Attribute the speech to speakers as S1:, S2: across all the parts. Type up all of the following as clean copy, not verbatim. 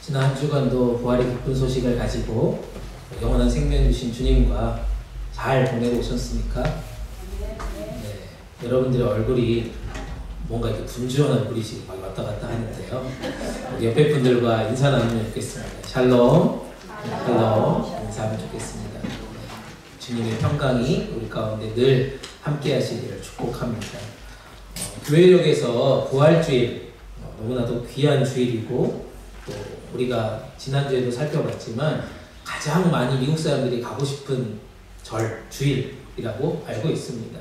S1: 지난 한 주간도 부활의 기쁜 소식을 가지고 영원한 생명 주신 주님과 잘 보내고 오셨습니까? 네, 여러분들의 얼굴이 뭔가 이렇게 분주한 얼굴이 지금 막 왔다 갔다 하는데요. 우리 옆에 분들과 인사 나누면 좋겠습니다. 샬롬, 샬롬 인사하면 좋겠습니다. 주님의 평강이 우리 가운데 늘 함께 하시기를 축복합니다. 교회력에서 부활주일 너무나도 귀한 주일이고 또 우리가 지난주에도 살펴봤지만 가장 많이 미국 사람들이 가고 싶은 주일이라고 알고 있습니다.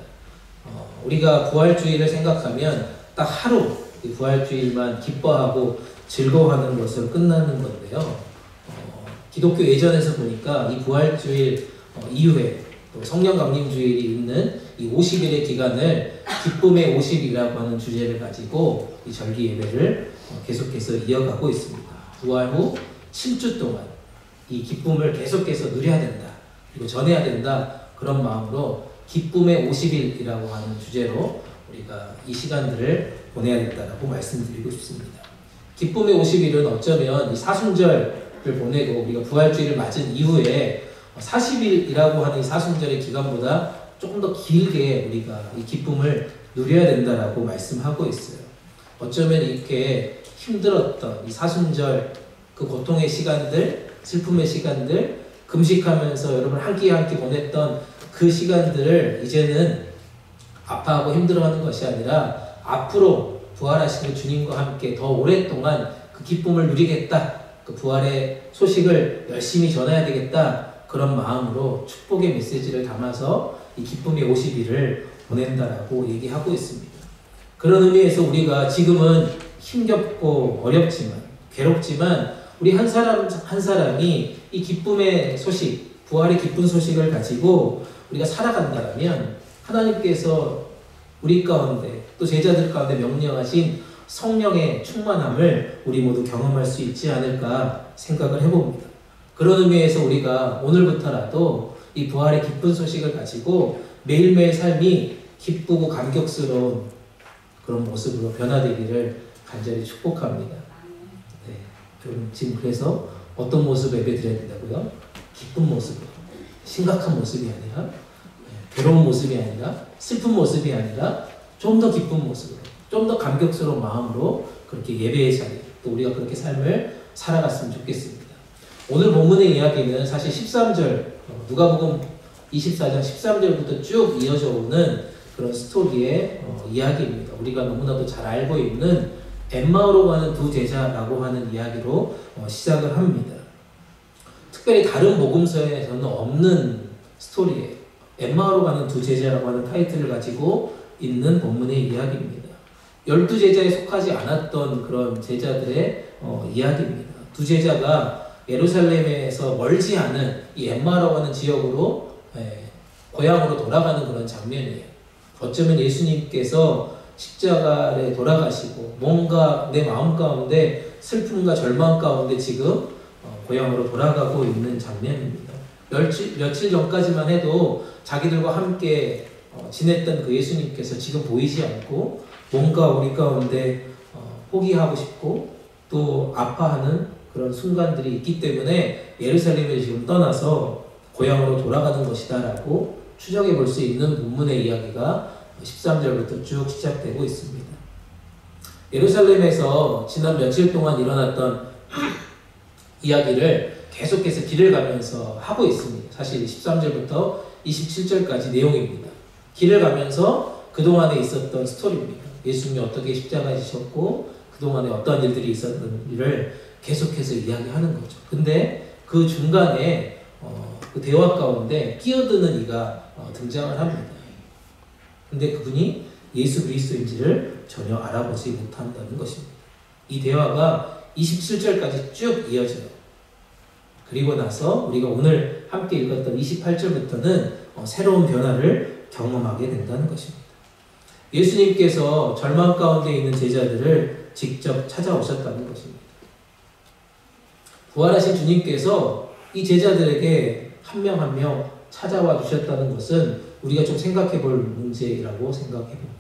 S1: 우리가 부활주일을 생각하면 딱 하루 이 부활주일만 기뻐하고 즐거워하는 것으로 끝나는 건데요. 기독교 예전에서 보니까 이 부활주일 이후에 또 성령강림주일이 있는 이 50일의 기간을 기쁨의 50일이라고 하는 주제를 가지고 이 절기 예배를 계속해서 이어가고 있습니다. 부활 후 7주 동안 이 기쁨을 계속해서 누려야 된다. 그리고 전해야 된다. 그런 마음으로 기쁨의 50일이라고 하는 주제로 우리가 이 시간들을 보내야 된다고 말씀드리고 싶습니다. 기쁨의 50일은 어쩌면 이 사순절을 보내고 우리가 부활주일을 맞은 이후에 40일이라고 하는 이 사순절의 기간보다 조금 더 길게 우리가 이 기쁨을 누려야 된다라고 말씀하고 있어요. 어쩌면 이렇게 힘들었던 이 사순절 그 고통의 시간들, 슬픔의 시간들, 금식하면서 여러분 한 끼 한 끼 보냈던 그 시간들을 이제는 아파하고 힘들어하는 것이 아니라 앞으로 부활하시는 주님과 함께 더 오랫동안 그 기쁨을 누리겠다. 그 부활의 소식을 열심히 전해야 되겠다. 그런 마음으로 축복의 메시지를 담아서 이 기쁨의 50일을 보낸다라고 얘기하고 있습니다. 그런 의미에서 우리가 지금은 힘겹고 어렵지만 괴롭지만 우리 한 사람 한 사람이 이 기쁨의 소식, 부활의 기쁜 소식을 가지고 우리가 살아간다면 하나님께서 우리 가운데 또 제자들 가운데 명령하신 성령의 충만함을 우리 모두 경험할 수 있지 않을까 생각을 해봅니다. 그런 의미에서 우리가 오늘부터라도 이 부활의 기쁜 소식을 가지고 매일매일 삶이 기쁘고 감격스러운 그런 모습으로 변화되기를 간절히 축복합니다. 네, 여러분 지금 그래서 어떤 모습 예배드려야 된다고요? 기쁜 모습으로, 심각한 모습이 아니라 괴로운 모습이 아니라 슬픈 모습이 아니라 좀 더 기쁜 모습으로, 좀 더 감격스러운 마음으로 그렇게 예배의 자리, 또 우리가 그렇게 삶을 살아갔으면 좋겠습니다. 오늘 본문의 이야기는 사실 13절, 누가복음 24장 13절부터 쭉 이어져 오는 그런 스토리의 이야기입니다. 우리가 너무나도 잘 알고 있는 엠마오로 가는 두 제자라고 하는 이야기로 시작을 합니다. 특별히 다른 복음서에서는 없는 스토리예요. 엠마오로 가는 두 제자라고 하는 타이틀을 가지고 있는 본문의 이야기입니다. 12제자에 속하지 않았던 그런 제자들의 이야기입니다. 두 제자가 예루살렘에서 멀지 않은 이 엠마라고 하는 지역으로 고향으로 돌아가는 그런 장면이에요. 어쩌면 예수님께서 십자가에 돌아가시고 뭔가 내 마음 가운데 슬픔과 절망 가운데 지금 고향으로 돌아가고 있는 장면입니다. 며칠 전까지만 해도 자기들과 함께 지냈던 그 예수님께서 지금 보이지 않고 뭔가 우리 가운데 포기하고 싶고 또 아파하는 그런 순간들이 있기 때문에 예루살렘을 지금 떠나서 고향으로 돌아가는 것이다 라고 추정해 볼 수 있는 본문의 이야기가 13절부터 쭉 시작되고 있습니다. 예루살렘에서 지난 며칠 동안 일어났던 이야기를 계속해서 길을 가면서 하고 있습니다. 사실 13절부터 27절까지 내용입니다. 길을 가면서 그동안에 있었던 스토리입니다. 예수님이 어떻게 십자가에 지셨고 그동안에 어떤 일들이 있었는지를 계속해서 이야기하는 거죠. 근데 그 중간에 그 대화 가운데 끼어드는 이가 등장을 합니다. 근데 그분이 예수 그리스도인지를 전혀 알아보지 못한다는 것입니다. 이 대화가 27절까지 쭉 이어져요. 그리고 나서 우리가 오늘 함께 읽었던 28절부터는 새로운 변화를 경험하게 된다는 것입니다. 예수님께서 절망 가운데 있는 제자들을 직접 찾아오셨다는 것입니다. 부활하신 주님께서 이 제자들에게 한 명 한 명 찾아와 주셨다는 것은 우리가 좀 생각해 볼 문제라고 생각해 봅니다.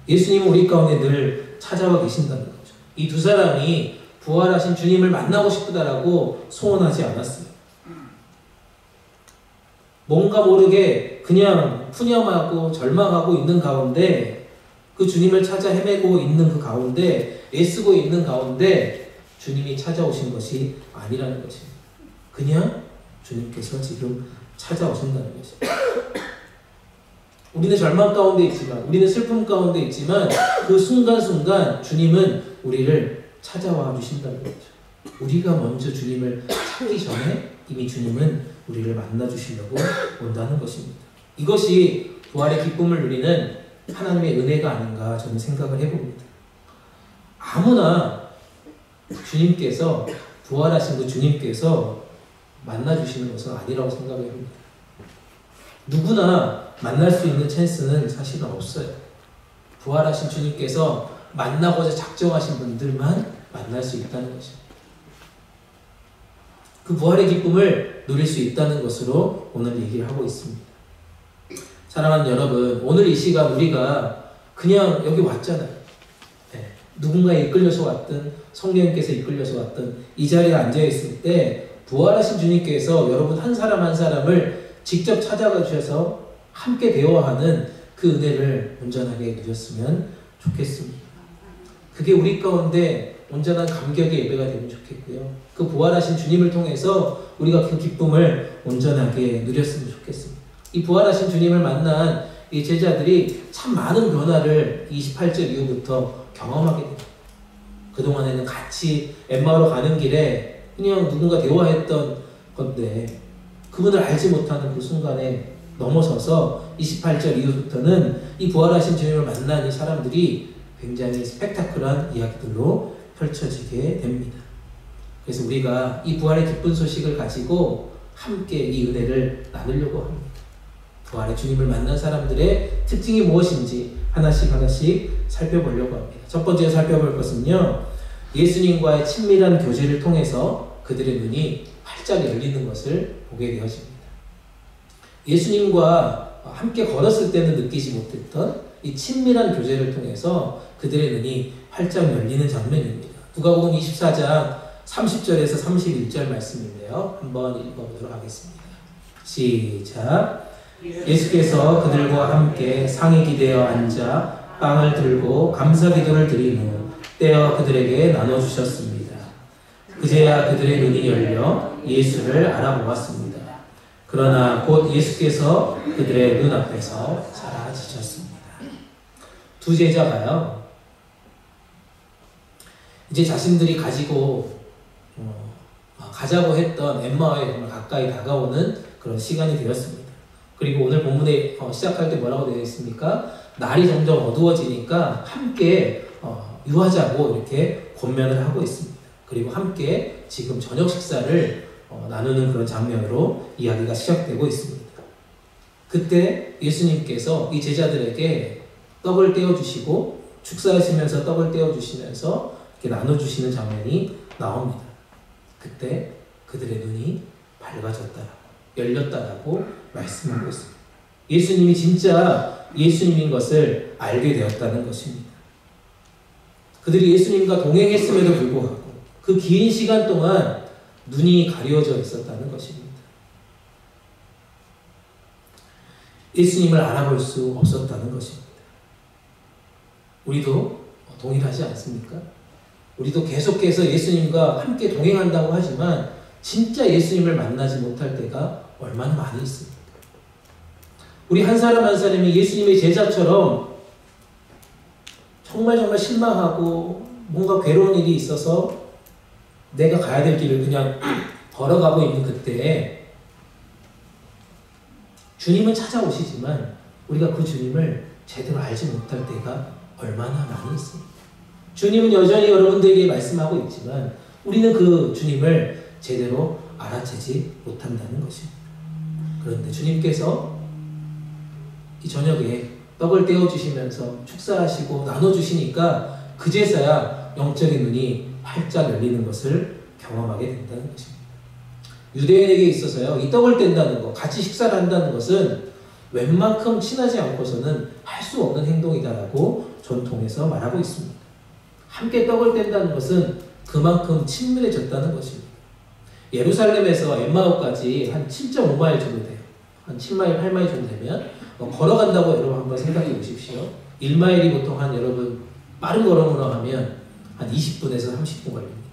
S1: 예수님은 우리 가운데 늘 찾아와 계신다는 거죠. 이 두 사람이 부활하신 주님을 만나고 싶다라고 소원하지 않았어요. 뭔가 모르게 그냥 푸념하고 절망하고 있는 가운데, 그 주님을 찾아 헤매고 있는 그 가운데, 애쓰고 있는 가운데 주님이 찾아오신 것이 아니라는 것입니다. 그냥 주님께서 지금 찾아오신다는 것입니다. 우리는 절망 가운데 있지만, 우리는 슬픔 가운데 있지만, 그 순간순간 주님은 우리를 찾아와 주신다는 거죠. 우리가 먼저 주님을 찾기 전에 이미 주님은 우리를 만나 주시려고 온다는 것입니다. 이것이 부활의 기쁨을 누리는 하나님의 은혜가 아닌가 저는 생각을 해봅니다. 아무나 주님께서, 부활하신 그 주님께서 만나 주시는 것은 아니라고 생각을 해봅니다. 누구나 만날 수 있는 찬스는 사실은 없어요. 부활하신 주님께서 만나고자 작정하신 분들만 만날 수 있다는 것입니다. 그 부활의 기쁨을 누릴 수 있다는 것으로 오늘 얘기를 하고 있습니다. 사랑하는 여러분, 오늘 이 시간 우리가 그냥 여기 왔잖아요. 네. 누군가에 이끌려서 왔든 성령님께서 이끌려서 왔든 이 자리에 앉아있을 때 부활하신 주님께서 여러분 한 사람 한 사람을 직접 찾아가 주셔서 함께 대화하는 그 은혜를 온전하게 누렸으면 좋겠습니다. 그게 우리 가운데 온전한 감격의 예배가 되면 좋겠고요. 그 부활하신 주님을 통해서 우리가 그 기쁨을 온전하게 누렸으면 좋겠습니다. 이 부활하신 주님을 만난 이 제자들이 참 많은 변화를 28절 이후부터 경험하게 됩니다. 그동안에는 같이 엠마오로 가는 길에 그냥 누군가 대화했던 건데 그분을 알지 못하는 그 순간에 넘어서서 28절 이후부터는 이 부활하신 주님을 만난 이 사람들이 굉장히 스펙타클한 이야기들로 펼쳐지게 됩니다. 그래서 우리가 이 부활의 기쁜 소식을 가지고 함께 이 은혜를 나누려고 합니다. 부활의 주님을 만난 사람들의 특징이 무엇인지 하나씩 살펴보려고 합니다. 첫 번째 살펴볼 것은요, 예수님과의 친밀한 교제를 통해서 그들의 눈이 활짝 열리는 것을 보게 되어집니다. 예수님과 함께 걸었을 때는 느끼지 못했던 이 친밀한 교제를 통해서 그들의 눈이 활짝 열리는 장면입니다. 누가복음 24장 30절에서 31절 말씀인데요. 한번 읽어보도록 하겠습니다. 시작. 예수께서 그들과 함께 상에 기대어 앉아 빵을 들고 감사 기도를 드린 후 떼어 그들에게 나눠주셨습니다. 그제야 그들의 눈이 열려 예수를 알아보았습니다. 그러나 곧 예수께서 그들의 눈앞에서 사라지셨습니다. 두 제자가요, 이제 자신들이 가자고 했던 엠마오에 정말 가까이 다가오는 그런 시간이 되었습니다. 그리고 오늘 본문에 시작할 때 뭐라고 되어 있습니까? 날이 점점 어두워지니까 함께 유하자고 이렇게 권면을 하고 있습니다. 그리고 함께 지금 저녁 식사를 나누는 그런 장면으로 이야기가 시작되고 있습니다. 그때 예수님께서 이 제자들에게 떡을 떼어주시고 축사하시면서 떡을 떼어주시면서 이렇게 나눠주시는 장면이 나옵니다. 그때 그들의 눈이 밝아졌다라고, 열렸다라고 말씀하고 있습니다. 예수님이 진짜 예수님인 것을 알게 되었다는 것입니다. 그들이 예수님과 동행했음에도 불구하고 그 긴 시간 동안 눈이 가려져 있었다는 것입니다. 예수님을 알아볼 수 없었다는 것입니다. 우리도 동일하지 않습니까? 우리도 계속해서 예수님과 함께 동행한다고 하지만 진짜 예수님을 만나지 못할 때가 얼마나 많이 있습니까? 우리 한 사람 한 사람이 예수님의 제자처럼 정말 실망하고 뭔가 괴로운 일이 있어서 내가 가야 될 길을 그냥 걸어가고 있는 그때에 주님은 찾아오시지만 우리가 그 주님을 제대로 알지 못할 때가 얼마나 많이 있습니다. 주님은 여전히 여러분들에게 말씀하고 있지만 우리는 그 주님을 제대로 알아채지 못한다는 것입니다. 그런데 주님께서 이 저녁에 떡을 떼어주시면서 축사하시고 나눠주시니까 그제서야 영적인 눈이 활짝 열리는 것을 경험하게 된다는 것입니다. 유대인에게 있어서요, 이 떡을 뗀다는 것, 같이 식사를 한다는 것은 웬만큼 친하지 않고서는 할 수 없는 행동이다라고 전통에서 말하고 있습니다. 함께 떡을 뗀다는 것은 그만큼 친밀해졌다는 것입니다. 예루살렘에서 엠마오까지 한 7.5마일 정도 돼요. 한 7마일, 8마일 정도 되면 걸어간다고 여러분 한번 생각해 보십시오. 1마일이 보통 한 여러분 빠른 걸음으로 하면 한 20분에서 30분 걸립니다.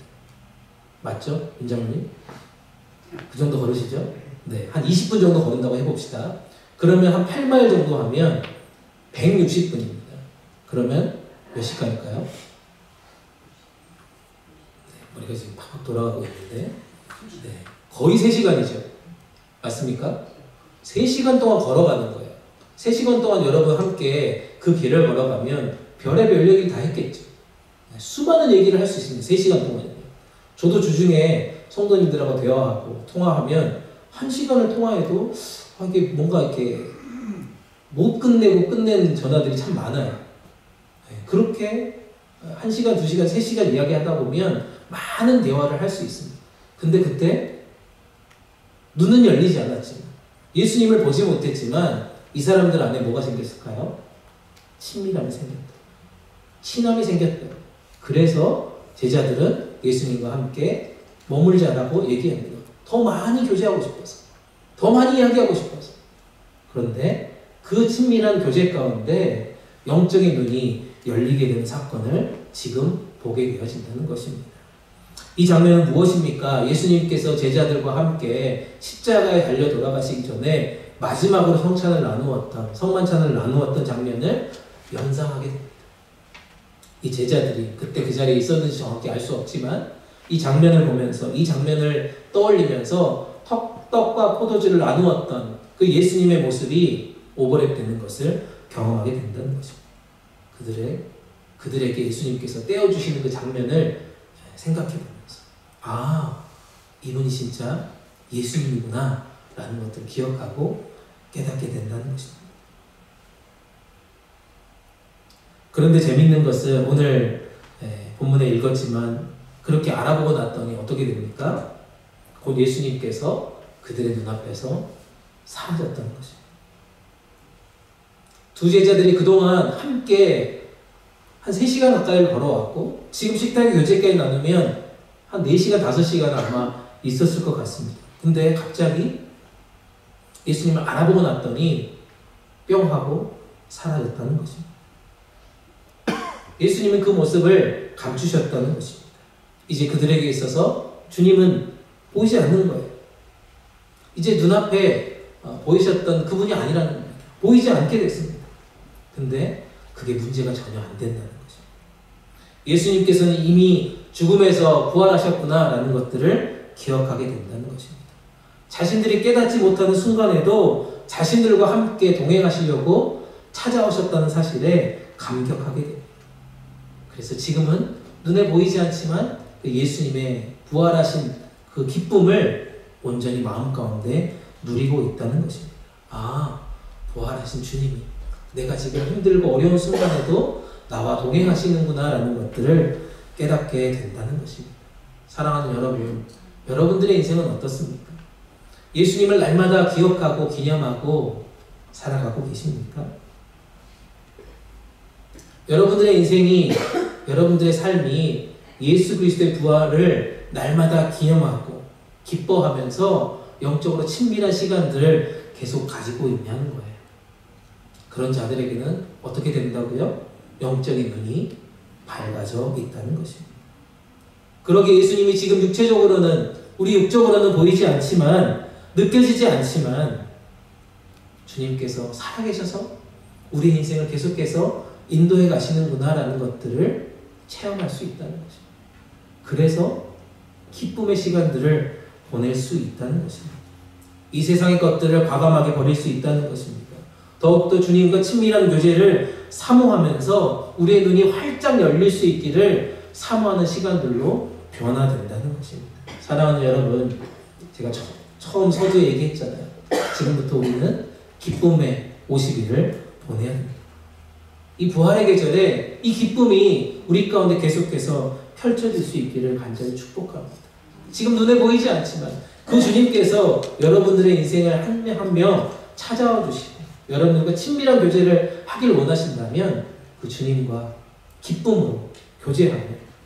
S1: 맞죠? 윤장님? 그 정도 걸으시죠? 네, 한 20분 정도 걸은다고 해봅시다. 그러면 한 8마일 정도 하면 160분입니다. 그러면 몇 시간일까요? 네, 머리가 지금 팍팍 돌아가고 있는데 네, 거의 3시간이죠. 맞습니까? 3시간 동안 걸어가는 거예요. 3시간 동안 여러분 함께 그 길을 걸어가면 별의별 얘기를 다 했겠죠. 수많은 얘기를 할 수 있습니다. 3시간 동안은요. 저도 주중에 성도님들하고 대화하고 통화하면 1시간을 통화해도 이게 뭔가 이렇게 못 끝내고 끝낸 전화들이 참 많아요. 그렇게 1시간, 2시간, 3시간 이야기하다 보면 많은 대화를 할 수 있습니다. 근데 그때 눈은 열리지 않았지만 예수님을 보지 못했지만 이 사람들 안에 뭐가 생겼을까요? 친밀함이 생겼다. 친함이 생겼다. 그래서 제자들은 예수님과 함께 머물자라고 얘기합니다. 더 많이 교제하고 싶어서, 더 많이 이야기하고 싶어서. 그런데 그 친밀한 교제 가운데 영적인 눈이 열리게 되는 사건을 지금 보게 되어진다는 것입니다. 이 장면은 무엇입니까? 예수님께서 제자들과 함께 십자가에 달려 돌아가시기 전에 마지막으로 성만찬을 나누었던 장면을 연상하게 됩니다. 이 제자들이 그때 그 자리에 있었는지 정확히 알 수 없지만 이 장면을 보면서, 이 장면을 떠올리면서 떡과 포도주를 나누었던 그 예수님의 모습이 오버랩되는 것을 경험하게 된다는 것입니다. 그들에게 예수님께서 떼어주시는 그 장면을 생각해 보면서 이분이 진짜 예수님이구나 라는 것들을 기억하고 깨닫게 된다는 것입니다. 그런데 재밌는 것은 오늘 본문에 읽었지만 그렇게 알아보고 났더니 어떻게 됩니까? 곧 예수님께서 그들의 눈앞에서 사라졌다는 것입니다. 두 제자들이 그동안 함께 한 3시간 가까이를 걸어왔고 지금 식탁에 교제까지 나누면 한 4시간, 5시간 아마 있었을 것 같습니다. 근데 갑자기 예수님을 알아보고 났더니 뿅 하고 사라졌다는 것입니다. 예수님은 그 모습을 감추셨다는 것입니다. 이제 그들에게 있어서 주님은 보이지 않는 거예요. 이제 눈앞에 보이셨던 그분이 아니라는 겁니다. 보이지 않게 됐습니다. 근데 그게 문제가 전혀 안 된다는 거죠. 예수님께서는 이미 죽음에서 부활하셨구나라는 것들을 기억하게 된다는 것입니다. 자신들이 깨닫지 못하는 순간에도 자신들과 함께 동행하시려고 찾아오셨다는 사실에 감격하게 됩니다. 그래서 지금은 눈에 보이지 않지만 그 예수님의 부활하신 그 기쁨을 온전히 마음 가운데 누리고 있다는 것입니다. 부활하신 주님이 내가 지금 힘들고 어려운 순간에도 나와 동행하시는구나 라는 것들을 깨닫게 된다는 것입니다. 사랑하는 여러분, 여러분들의 인생은 어떻습니까? 예수님을 날마다 기억하고 기념하고 살아가고 계십니까? 여러분들의 인생이, 여러분들의 삶이 예수 그리스도의 부활을 날마다 기념하고 기뻐하면서 영적으로 친밀한 시간들을 계속 가지고 있냐는 거예요. 그런 자들에게는 어떻게 된다고요? 영적인 눈이 밝아져 있다는 것입니다. 그러기에 예수님이 지금 우리 육적으로는 보이지 않지만, 느껴지지 않지만 주님께서 살아계셔서 우리 인생을 계속해서 인도해 가시는구나라는 것들을 체험할 수 있다는 것입니다. 그래서 기쁨의 시간들을 보낼 수 있다는 것입니다. 이 세상의 것들을 과감하게 버릴 수 있다는 것입니다. 더욱더 주님과 친밀한 교제를 사모하면서 우리의 눈이 활짝 열릴 수 있기를 사모하는 시간들로 변화된다는 것입니다. 사랑하는 여러분, 제가 처음 서두에 얘기했잖아요. 지금부터 우리는 기쁨의 50일을 보내야 됩니다. 이 부활의 계절에 이 기쁨이 우리 가운데 계속해서 펼쳐질 수 있기를 간절히 축복합니다. 지금 눈에 보이지 않지만 그 주님께서 여러분들의 인생을 한 명 한 명 찾아와 주시고 여러분들과 친밀한 교제를 하길 원하신다면 그 주님과 기쁨으로 교제하며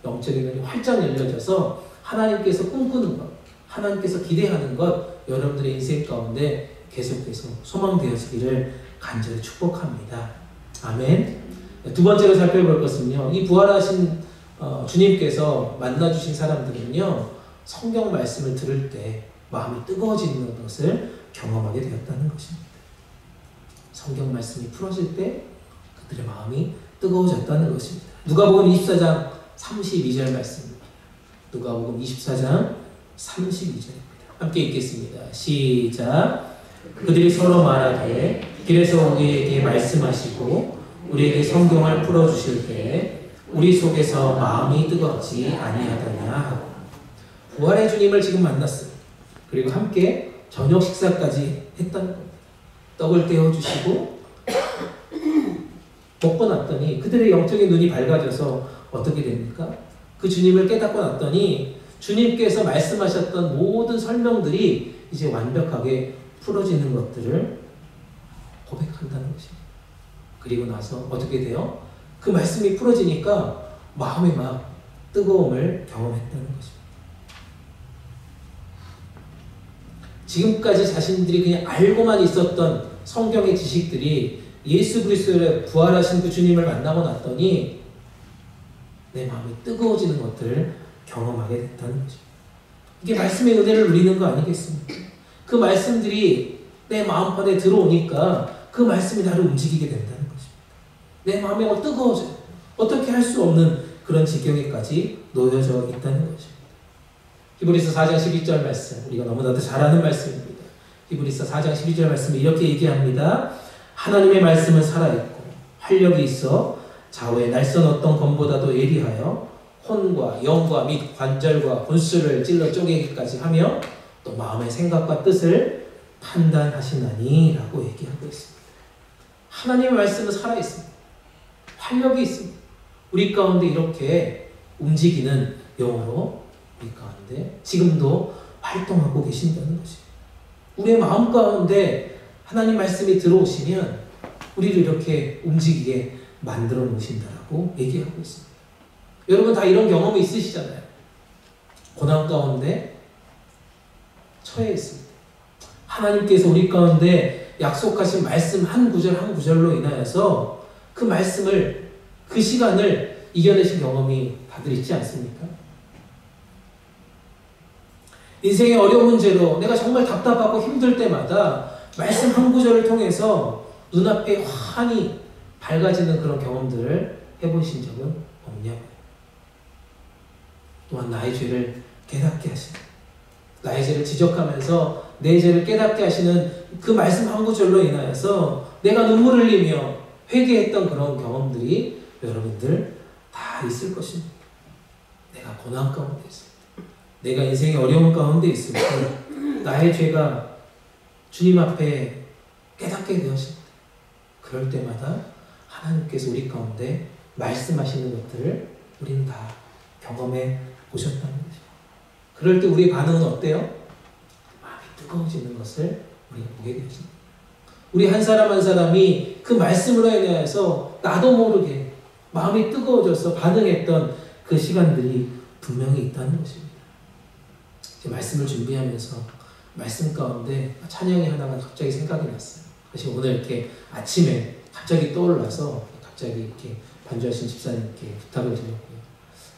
S1: 영적인 눈이 활짝 열려져서 하나님께서 꿈꾸는 것, 하나님께서 기대하는 것 여러분들의 인생 가운데 계속해서 소망되어지기를 간절히 축복합니다. 아멘. 두 번째로 살펴볼 것은요, 이 부활하신 주님께서 만나주신 사람들은요, 성경 말씀을 들을 때 마음이 뜨거워지는 것을 경험하게 되었다는 것입니다. 성경 말씀이 풀어질 때 그들의 마음이 뜨거워졌다는 것입니다. 누가복음 24장 32절 말씀입니다. 누가복음 24장 32절입니다. 함께 읽겠습니다. 시작. 그들이 서로 말하되 길에서 우리에게 말씀하시고 우리에게 성경을 풀어주실 때 우리 속에서 마음이 뜨겁지 아니하더냐 하고. 부활의 주님을 지금 만났어요. 그리고 함께 저녁 식사까지 했다는 겁니다. 떡을 떼어주시고 먹고 났더니 그들의 영적인 눈이 밝아져서 어떻게 됩니까? 그 주님을 깨닫고 났더니 주님께서 말씀하셨던 모든 설명들이 이제 완벽하게 풀어지는 것들을 고백한다는 것입니다. 그리고 나서 어떻게 돼요? 그 말씀이 풀어지니까 마음에 막 뜨거움을 경험했다는 것입니다. 지금까지 자신들이 그냥 알고만 있었던 성경의 지식들이 예수 그리스도의 부활하신 그 주님을 만나고 났더니 내 마음이 뜨거워지는 것들을 경험하게 됐다는 거죠. 이게 말씀의 은혜를 누리는 거 아니겠습니까? 그 말씀들이 내 마음판에 들어오니까 그 말씀이 나를 움직이게 된다는 것입니다. 내 마음이 뜨거워져요. 어떻게 할 수 없는 그런 지경에까지 놓여져 있다는 것입니다. 히브리서 4장 12절 말씀, 우리가 너무나도 잘 아는 말씀입니다. 히브리서 4장 12절 말씀이 이렇게 얘기합니다. 하나님의 말씀은 살아있고 활력이 있어 좌우의 날선 어떤 검보다도 예리하여 혼과 영과 및 관절과 골수를 찔러 쪼개기까지 하며 또 마음의 생각과 뜻을 판단하시나니 라고 얘기하고 있습니다. 하나님의 말씀은 살아있습니다. 활력이 있습니다. 우리 가운데 이렇게 움직이는 영으로 우리 가운데 지금도 활동하고 계신다는 것이에요. 우리의 마음 가운데 하나님 말씀이 들어오시면 우리를 이렇게 움직이게 만들어 놓으신다라고 얘기하고 있습니다. 여러분 다 이런 경험이 있으시잖아요. 고난 가운데 처해 있습니다. 하나님께서 우리 가운데 약속하신 말씀 한 구절 한 구절로 인하여서 그 말씀을, 그 시간을 이겨내신 경험이 다들 있지 않습니까? 인생의 어려운 문제로 내가 정말 답답하고 힘들 때마다 말씀 한 구절을 통해서 눈앞에 환히 밝아지는 그런 경험들을 해보신 적은 없냐고요. 또한 나의 죄를 깨닫게 하시는, 나의 죄를 지적하면서 내 죄를 깨닫게 하시는 그 말씀 한 구절로 인하여서 내가 눈물을 흘리며 회개했던 그런 경험들이 여러분들 다 있을 것입니다. 내가 고난 가운데 있을 때, 내가 인생의 어려운 가운데 있을 때, 나의 죄가 주님 앞에 깨닫게 되었을 때, 그럴 때마다 하나님께서 우리 가운데 말씀하시는 것들을 우리는 다 경험해 보셨다는 거죠. 그럴 때 우리의 반응은 어때요? 마음이 뜨거워지는 것을 우리가 보게 되었습니다. 우리 한 사람 한 사람이 그 말씀으로 인해서 나도 모르게 마음이 뜨거워져서 반응했던 그 시간들이 분명히 있다는 것입니다. 말씀을 준비하면서 말씀 가운데 찬양이 하나가 갑자기 생각이 났어요. 사실 오늘 이렇게 아침에 갑자기 떠올라서 갑자기 이렇게 반주하신 집사님께 부탁을 드렸고요.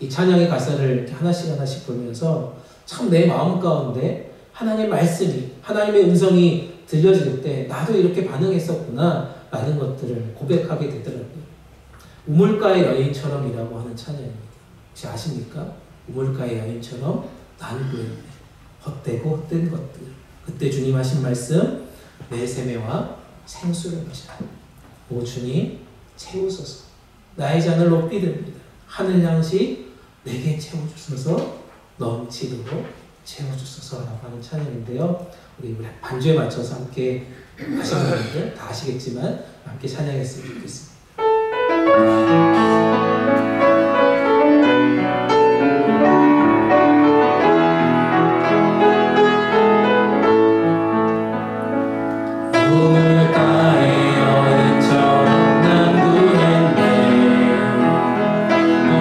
S1: 이 찬양의 가사를 이렇게 하나씩 하나씩 보면서 참 내 마음 가운데 하나님의 말씀이, 하나님의 음성이 들려질 때 나도 이렇게 반응했었구나 라는 것들을 고백하게 되더라고요. 우물가의 여인처럼이라고 하는 찬양입니다. 혹시 아십니까? 우물가의 여인처럼 나는 구했네. 헛되고 헛된 것들. 그때 주님 하신 말씀, 내 세매와 생수를 마시라. 오 주님 채우소서. 나의 잔을 높이 듭니다. 하늘 양식 내게 채워주소서. 넘치도록 채워주소서라고 하는 찬양인데요. 우리 반주에 맞춰서 함께 하시는 분들 다 아시겠지만 함께 찬양했으면 좋겠습니다.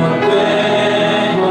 S2: 헛되고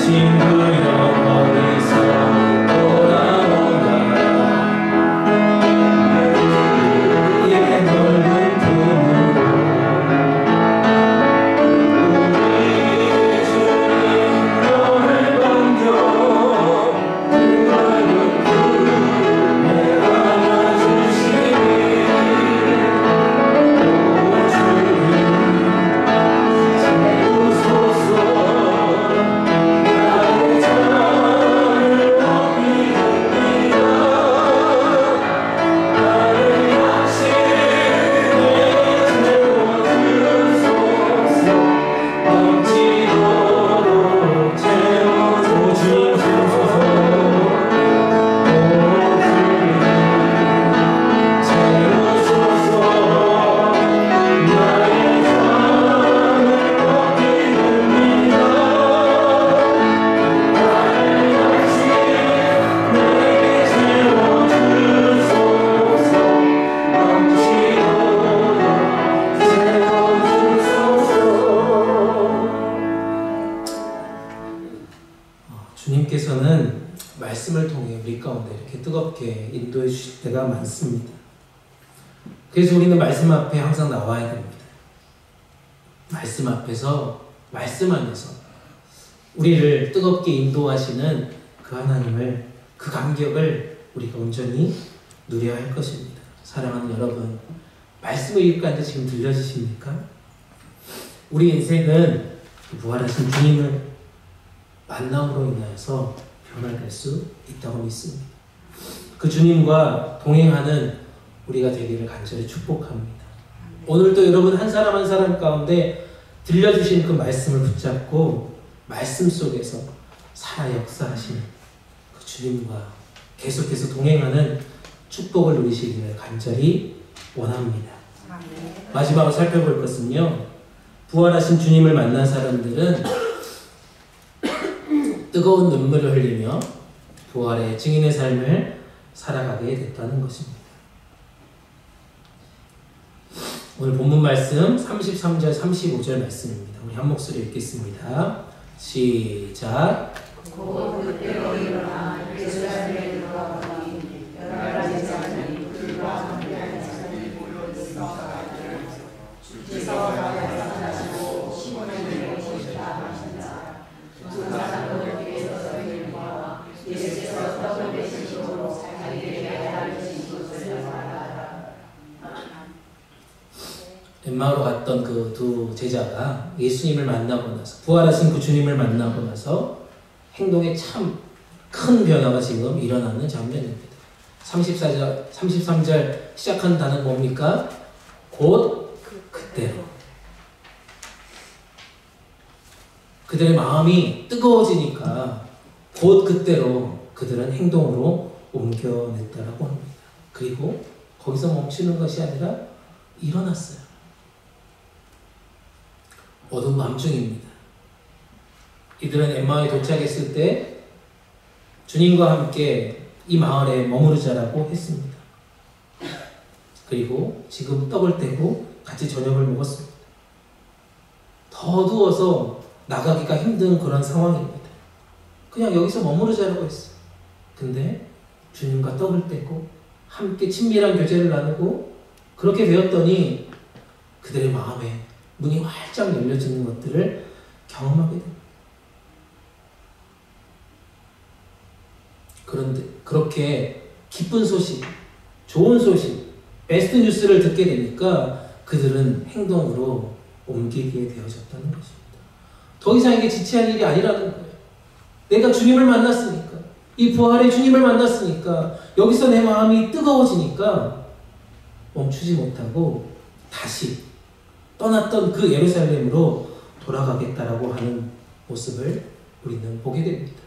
S1: 친구여 거기서 돌아오라. 우리의 넓은 품으로 우리 주님 너를 반겨 그 넓은 품에 안아주시니 오 주님 채우소서. 주님께서는 말씀을 통해 우리 가운데 이렇게 뜨겁게 인도해 주실 때가 많습니다. 그래서 우리는 말씀 앞에 항상 나와야 됩니다. 말씀 앞에서, 말씀 안에서 우리를 뜨겁게 인도하시는 그 하나님을, 그 감격을 우리가 온전히 누려야 할 것입니다. 사랑하는 여러분, 말씀을 읽고 지금 들려지십니까? 우리 인생은 부활하신 주님을 만남으로 인하여서 변화될 수 있다고 믿습니다. 그 주님과 동행하는 우리가 되기를 간절히 축복합니다. 오늘도 여러분 한 사람 한 사람 가운데 들려주신 그 말씀을 붙잡고 말씀 속에서 살아 역사하시는 그 주님과 계속해서 동행하는 축복을 누리시기를 간절히 원합니다. 마지막으로 살펴볼 것은요, 부활하신 주님을 만난 사람들은 뜨거운 눈물을 흘리며 부활의 증인의 삶을 살아가게 됐다는 것입니다. 오늘 본문 말씀 33절 35절 말씀입니다. 우리 한 목소리 읽겠습니다. 시작.
S2: 곧 그때로 일어나 예루살렘에 돌아가니 11 자들이 불과 함께한 자들이 모여 있었다가 주께서 나타나시고 시몬에게 오시다 하신다. 두 사람도 뒤에서 저희와 예수께서 떡을 대신으로 자기에게 알려진 것을 말하라.
S1: 엠마오로 갔던 그 두 제자가 예수님을 만나고 나서, 부활하신 그 주님을 만나고 나서 행동에 참 큰 변화가 지금 일어나는 장면입니다. 33절 시작한 단어는 뭡니까? 곧 그때로. 그들의 마음이 뜨거워지니까 곧 그때로 그들은 행동으로 옮겨냈다라고 합니다. 그리고 거기서 멈추는 것이 아니라 일어났어요. 어두운 밤중입니다. 이들은 엠마오에 도착했을 때 주님과 함께 이 마을에 머무르자라고 했습니다. 그리고 지금 떡을 떼고 같이 저녁을 먹었습니다. 더 어두워서 나가기가 힘든 그런 상황입니다. 그냥 여기서 머무르자라고 했어요. 근데 주님과 떡을 떼고 함께 친밀한 교제를 나누고 그렇게 되었더니 그들의 마음에 문이 활짝 열려지는 것들을 경험하게 됩니다. 그런데 그렇게 기쁜 소식, 좋은 소식, 베스트 뉴스를 듣게 되니까 그들은 행동으로 옮기게 되어졌다는 것입니다. 더 이상 이게 지체할 일이 아니라는 거예요. 내가 주님을 만났으니까, 이 부활의 주님을 만났으니까, 여기서 내 마음이 뜨거워지니까 멈추지 못하고 다시 떠났던 그 예루살렘으로 돌아가겠다라고 하는 모습을 우리는 보게 됩니다.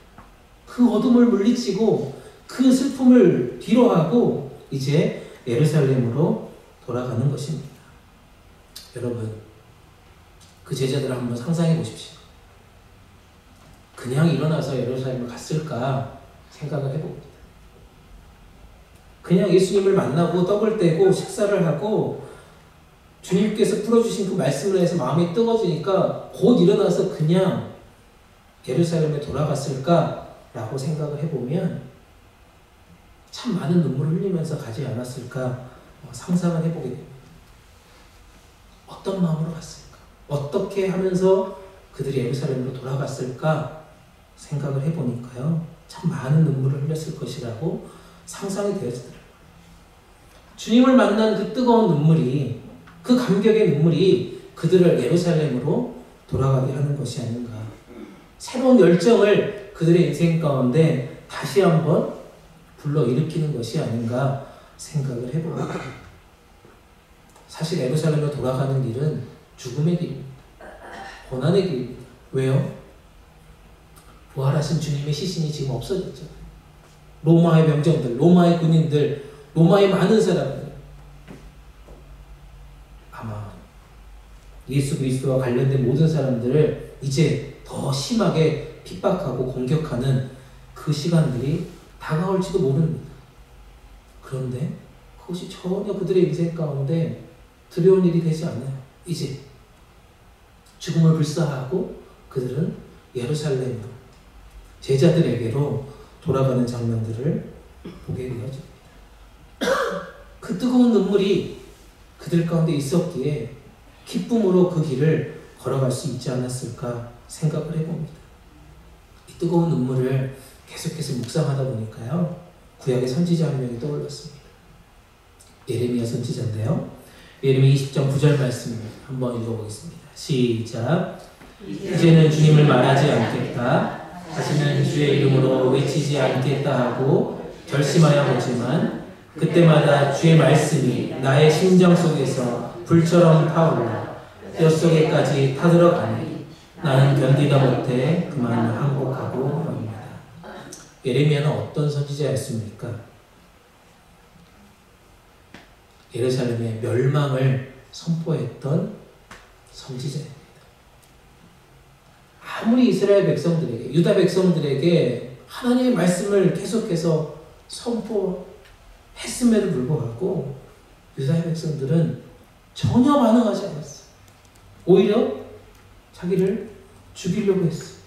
S1: 그 어둠을 물리치고 그 슬픔을 뒤로하고 이제 예루살렘으로 돌아가는 것입니다. 여러분, 그 제자들을 한번 상상해 보십시오. 그냥 일어나서 예루살렘을 갔을까 생각을 해봅니다. 그냥 예수님을 만나고 떡을 떼고 식사를 하고 주님께서 풀어주신 그 말씀을 해서 마음이 뜨거워지니까 곧 일어나서 그냥 예루살렘에 돌아갔을까라고 생각을 해보면 참 많은 눈물을 흘리면서 가지 않았을까 상상을 해보게 됩니다. 어떤 마음으로 갔을까? 어떻게 하면서 그들이 예루살렘으로 돌아갔을까 생각을 해보니까요, 참 많은 눈물을 흘렸을 것이라고 상상이 되어지더라고요. 주님을 만난 그 뜨거운 눈물이, 그 감격의 눈물이 그들을 예루살렘으로 돌아가게 하는 것이 아닌가. 새로운 열정을 그들의 인생 가운데 다시 한번 불러일으키는 것이 아닌가 생각을 해봅니다. 사실 예루살렘으로 돌아가는 길은 죽음의 길입니다. 고난의 길입니다. 왜요? 부활하신 주님의 시신이 지금 없어졌잖아요. 로마의 병정들, 로마의 군인들, 로마의 많은 사람들, 아마 예수 그리스도와 관련된 모든 사람들을 이제 더 심하게 핍박하고 공격하는 그 시간들이 다가올지도 모릅니다. 그런데 그것이 전혀 그들의 인생 가운데 두려운 일이 되지 않아요. 이제 죽음을 불사하고 그들은 예루살렘으로, 제자들에게로 돌아가는 장면들을 보게 되어집니다. 그 뜨거운 눈물이 그들 가운데 있었기에 기쁨으로 그 길을 걸어갈 수 있지 않았을까 생각을 해봅니다. 이 뜨거운 눈물을 계속해서 묵상하다 보니까요, 구약의 선지자 한 명이 떠올랐습니다. 예레미야 선지자인데요. 예레미야 20장 9절 말씀 한번 읽어보겠습니다. 시작. 이제는 주님을 말하지 않겠다, 다시는 주의 이름으로 외치지 않겠다 하고 결심하여 보지만 그때마다 주의 말씀이 나의 심정 속에서 불처럼 타올라 뼛속에까지 타들어가니 나는 견디다 못해 그만 항복하고 맙니다. 예레미야는 어떤 선지자였습니까? 예루살렘의 멸망을 선포했던 선지자입니다. 아무리 이스라엘 백성들에게, 유다 백성들에게 하나님의 말씀을 계속해서 선포했음에도 불구하고 유다의 백성들은 전혀 반응하지 않았어요. 오히려 자기를 죽이려고 했어요.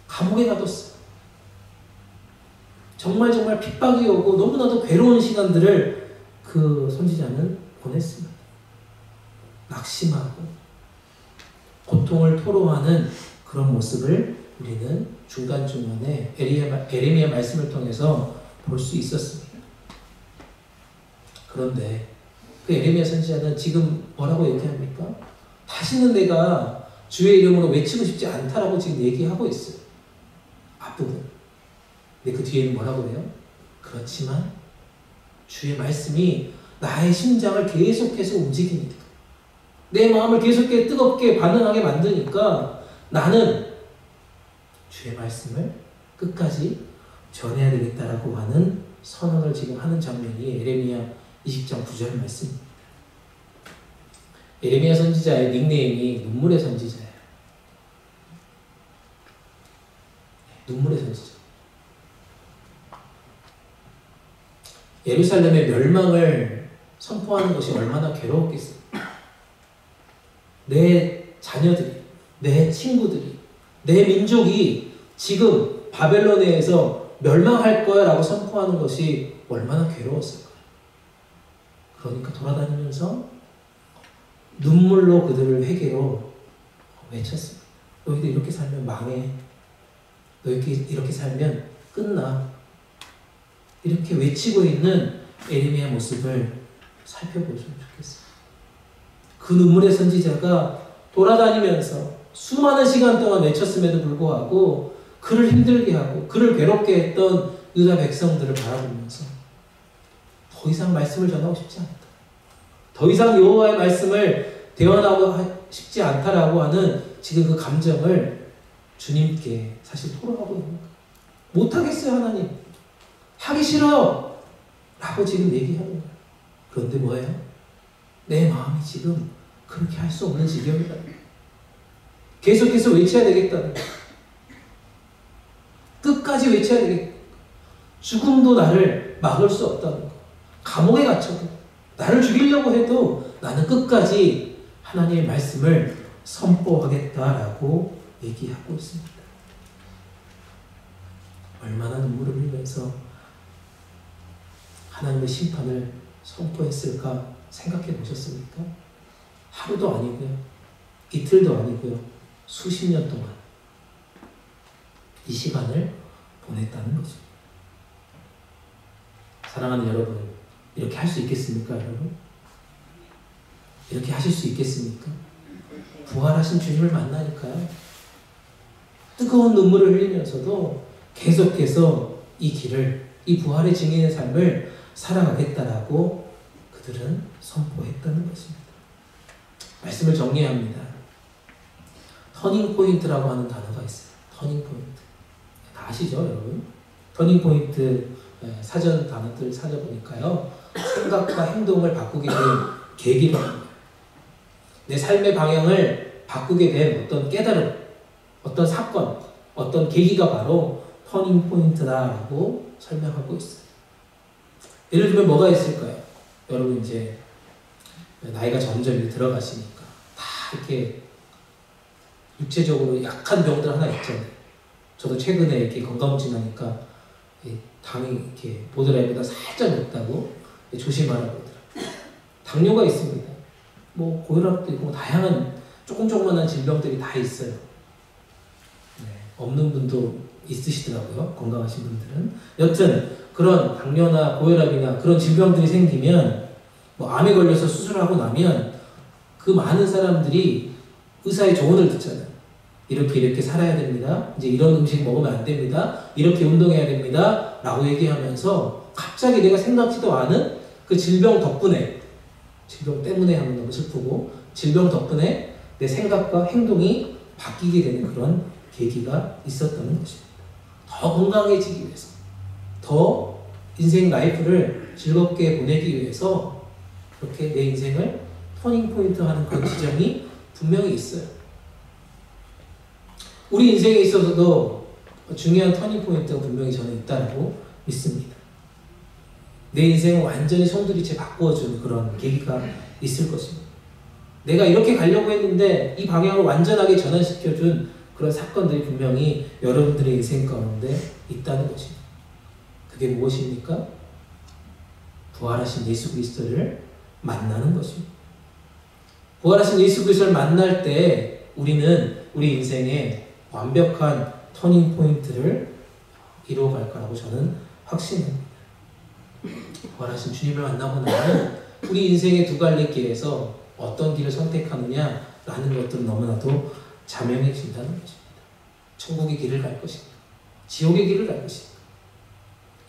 S1: 감옥에 가뒀어요. 정말 핍박이 오고 너무나도 괴로운 시간들을 그 선지자는 보냈습니다. 낙심하고 고통을 토로하는 그런 모습을 우리는 중간중간에 예레미야 말씀을 통해서 볼 수 있었습니다. 그런데 그 예레미야 선지자는 지금 뭐라고 얘기합니까? 다시는 내가 주의 이름으로 외치고 싶지 않다라고 지금 얘기하고 있어요. 앞부분. 근데 그 뒤에는 뭐라고 해요? 그렇지만 주의 말씀이 나의 심장을 계속해서 움직입니다. 내 마음을 계속해서 뜨겁게 반응하게 만드니까 나는 주의 말씀을 끝까지 전해야 되겠다라고 하는 선언을 지금 하는 장면이 예레미야 20장 9절 말씀입니다. 예레미야 선지자의 닉네임이 눈물의 선지자예요. 눈물의 선지자. 예루살렘의 멸망을 선포하는 것이 얼마나 괴로웠겠어요. 내 자녀들이, 내 친구들이, 내 민족이 지금 바벨론에서 멸망할 거야 라고 선포하는 것이 얼마나 괴로웠을까. 그러니까 돌아다니면서 눈물로 그들을 회개로 외쳤습니다. 너희들 이렇게 살면 망해. 너희들 이렇게 살면 끝나. 이렇게 외치고 있는 예레미야 모습을 살펴보시면 좋겠어요. 그 눈물의 선지자가 돌아다니면서 수많은 시간 동안 외쳤음에도 불구하고 그를 힘들게 하고 그를 괴롭게 했던 유다 백성들을 바라보면서 더 이상 말씀을 전하고 싶지 않다. 더 이상 여호와의 말씀을 대언하고 싶지 않다라고 하는 지금 그 감정을 주님께 사실 토로하고 있는 거예요. 못하겠어요, 하나님. 하기 싫어요. 라고 지금 얘기하는 거예요. 그런데 뭐예요? 내 마음이 지금 그렇게 할 수 없는 지경이다. 계속해서 외쳐야 되겠다는 거예요. 끝까지 외쳐야 되겠다. 죽음도 나를 막을 수 없다는 거. 감옥에 갇혀도 나를 죽이려고 해도 나는 끝까지 하나님의 말씀을 선포하겠다라고 얘기하고 있습니다. 얼마나 눈물을 흘리면서 하나님의 심판을 선포했을까 생각해 보셨습니까? 하루도 아니고요, 이틀도 아니고요, 수십 년 동안 이 시간을 보냈다는 거죠. 사랑하는 여러분, 이렇게 할 수 있겠습니까, 여러분? 이렇게 하실 수 있겠습니까? 부활하신 주님을 만나니까요, 뜨거운 눈물을 흘리면서도 계속해서 이 길을, 이 부활의 증인의 삶을 살아가겠다라고 그들은 선포했다는 것입니다. 말씀을 정리합니다. 터닝포인트라고 하는 단어가 있어요. 터닝포인트. 다 아시죠, 여러분? 터닝포인트 사전 단어들 찾아보니까요, 생각과 행동을 바꾸게 된 계기입니다. 내 삶의 방향을 바꾸게 된 어떤 깨달음, 어떤 사건, 어떤 계기가 바로 터닝포인트다라고 설명하고 있어요. 예를 들면 뭐가 있을까요? 여러분 이제 나이가 점점 들어가시니까 다 이렇게 육체적으로 약한 병들 하나 있잖아요. 저도 최근에 이렇게 건강검진하니까 당이 이렇게 보드라이보다 살짝 높다고 조심하라고 하더라고요. 당뇨가 있습니다. 뭐 고혈압도 있고 다양한 조금조금한 질병들이 다 있어요. 없는 분도 있으시더라고요. 건강하신 분들은. 여튼 그런 당뇨나 고혈압이나 그런 질병들이 생기면, 뭐 암에 걸려서 수술하고 나면 그 많은 사람들이 의사의 조언을 듣잖아요. 이렇게 살아야 됩니다. 이제 이런 음식 먹으면 안 됩니다. 이렇게 운동해야 됩니다. 라고 얘기하면서 갑자기 내가 생각지도 않은 그 질병 덕분에, 질병 때문에 하면 너무 슬프고, 질병 덕분에 내 생각과 행동이 바뀌게 되는 그런 계기가 있었다는 것입니다. 더 건강해지기 위해서, 더 인생 라이프를 즐겁게 보내기 위해서 그렇게 내 인생을 터닝포인트 하는 그런 지점이 분명히 있어요. 우리 인생에 있어서도 중요한 터닝포인트가 분명히 저는 있다고 믿습니다. 내 인생을 완전히 송두리째 바꾸어주는 그런 계기가 있을 것입니다. 내가 이렇게 가려고 했는데 이 방향을 완전하게 전환시켜준 그런 사건들이 분명히 여러분들의 인생 가운데 있다는 것입니다. 그게 무엇입니까? 부활하신 예수 그리스도를 만나는 것입니다. 부활하신 예수 그리스도를 만날 때 우리는 우리 인생에 완벽한 터닝 포인트를 이루어갈 거라고 저는 확신합니다. 부활하신 주님을 만나고 나면 우리 인생의 두 갈래 길에서 어떤 길을 선택하느냐라는 것들은 너무나도 자명해진다는 것입니다. 천국의 길을 갈 것인가, 지옥의 길을 갈 것인가,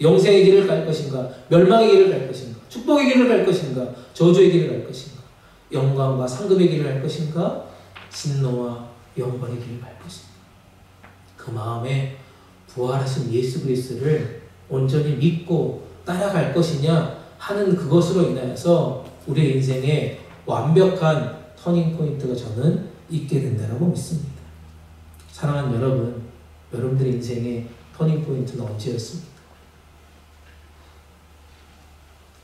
S1: 영생의 길을 갈 것인가, 멸망의 길을 갈 것인가, 축복의 길을 갈 것인가, 저주의 길을 갈 것인가, 영광과 상급의 길을 갈 것인가, 진노와 영광의 길을 갈 것인가. 그 마음에 부활하신 예수 그리스도를 온전히 믿고 따라갈 것이냐 하는 그것으로 인하여서 우리의 인생에 완벽한 터닝포인트가 저는 있게 된다고 믿습니다. 사랑하는 여러분, 여러분들의 인생의 터닝포인트는 언제였습니까?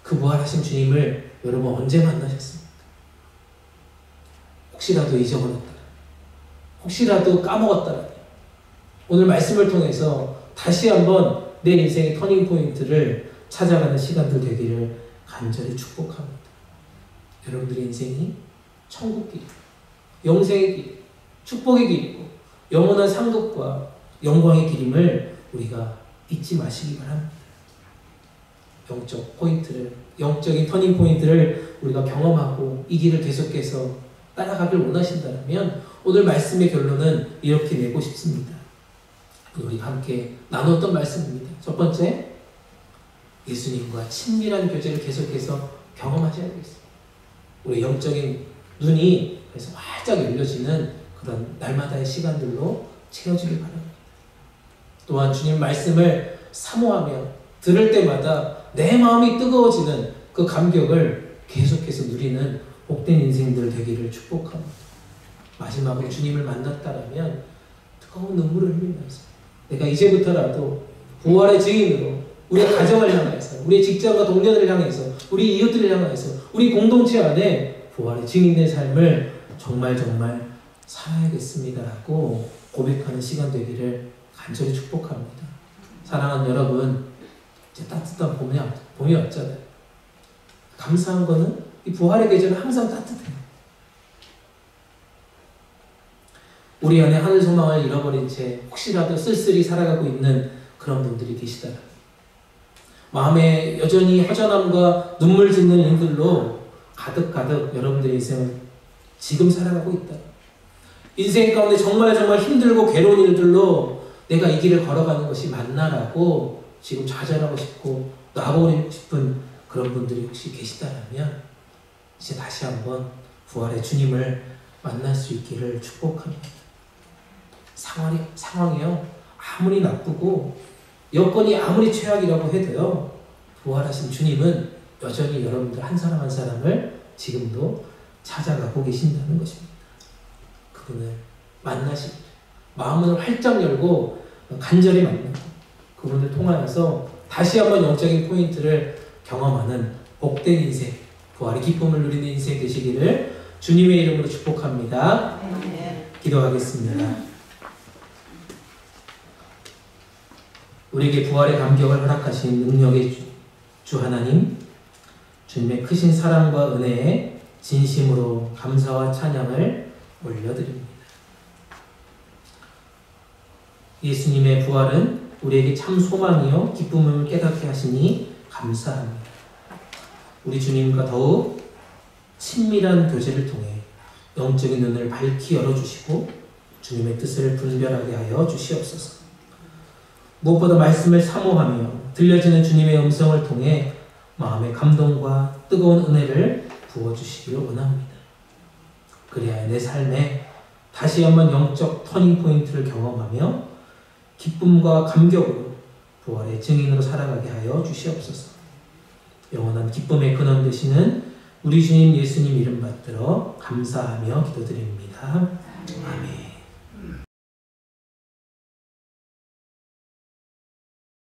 S1: 그 부활하신 주님을 여러분 언제 만나셨습니까? 혹시라도 잊어버렸다라, 혹시라도 까먹었다라, 오늘 말씀을 통해서 다시 한번 내 인생의 터닝포인트를 찾아가는 시간들 되기를 간절히 축복합니다. 여러분들의 인생이 천국 길, 영생의 길, 축복의 길이고 영원한 상급과 영광의 길임을 우리가 잊지 마시기 바랍니다. 영적 포인트를, 영적인 터닝 포인트를 우리가 경험하고 이 길을 계속해서 따라가길 원하신다면 오늘 말씀의 결론은 이렇게 내고 싶습니다. 우리가 함께 나눴던 말씀입니다. 첫 번째, 예수님과 친밀한 교제를 계속해서 경험하셔야 되겠습니다. 우리 영적인 눈이 그래서 활짝 열려지는 그런 날마다의 시간들로 채워지길 바랍니다. 또한 주님 말씀을 사모하며 들을 때마다 내 마음이 뜨거워지는 그 감격을 계속해서 누리는 복된 인생들 되기를 축복합니다. 마지막으로 주님을 만났다라면 뜨거운 눈물을 흘리면서 내가 이제부터라도 부활의 증인으로 우리의 가정을 향해서, 우리의 직장과 동료들을 향해서, 우리 이웃들을 향해서, 우리 공동체 안에 부활의 증인의 삶을 정말 살아야겠습니다라고 고백하는 시간 되기를 간절히 축복합니다. 사랑하는 여러분, 이제 따뜻한 봄이 왔잖아요. 감사한 거는 이 부활의 계절은 항상 따뜻해요. 우리 안에 하늘 소망을 잃어버린 채 혹시라도 쓸쓸히 살아가고 있는 그런 분들이 계시더라고요. 마음에 여전히 허전함과 눈물 짓는 일들로 가득가득 여러분들의 인생은 지금 살아가고 있다. 인생 가운데 정말 힘들고 괴로운 일들로 내가 이 길을 걸어가는 것이 맞나라고 지금 좌절하고 싶고 놔버리고 싶은 그런 분들이 혹시 계시다면 이제 다시 한번 부활의 주님을 만날 수 있기를 축복합니다. 상황이요 아무리 나쁘고 여건이 아무리 최악이라고 해도요 부활하신 주님은 여전히 여러분들 한 사람 한 사람을 지금도 찾아가고 계신다는 것입니다. 그분을 만나시고 마음을 활짝 열고 간절히 만나고 그분을 통하여서 다시 한번 영적인 포인트를 경험하는 복된 인생, 부활의 기쁨을 누리는 인생 되시기를 주님의 이름으로 축복합니다. 기도하겠습니다. 우리에게 부활의 감격을 허락하신 능력의 주 하나님, 주님의 크신 사랑과 은혜에 진심으로 감사와 찬양을 올려드립니다. 예수님의 부활은 우리에게 참 소망이요 기쁨을 깨닫게 하시니 감사합니다. 우리 주님과 더욱 친밀한 교제를 통해 영적인 눈을 밝히 열어주시고 주님의 뜻을 분별하게 하여 주시옵소서. 무엇보다 말씀을 사모하며 들려지는 주님의 음성을 통해 마음의 감동과 뜨거운 은혜를 부어주시기를 원합니다. 그래야 내 삶에 다시 한번 영적 터닝포인트를 경험하며 기쁨과 감격으로 부활의 증인으로 살아가게 하여 주시옵소서. 영원한 기쁨의 근원 되시는 우리 주님 예수님 이름 받들어 감사하며 기도드립니다. 아멘.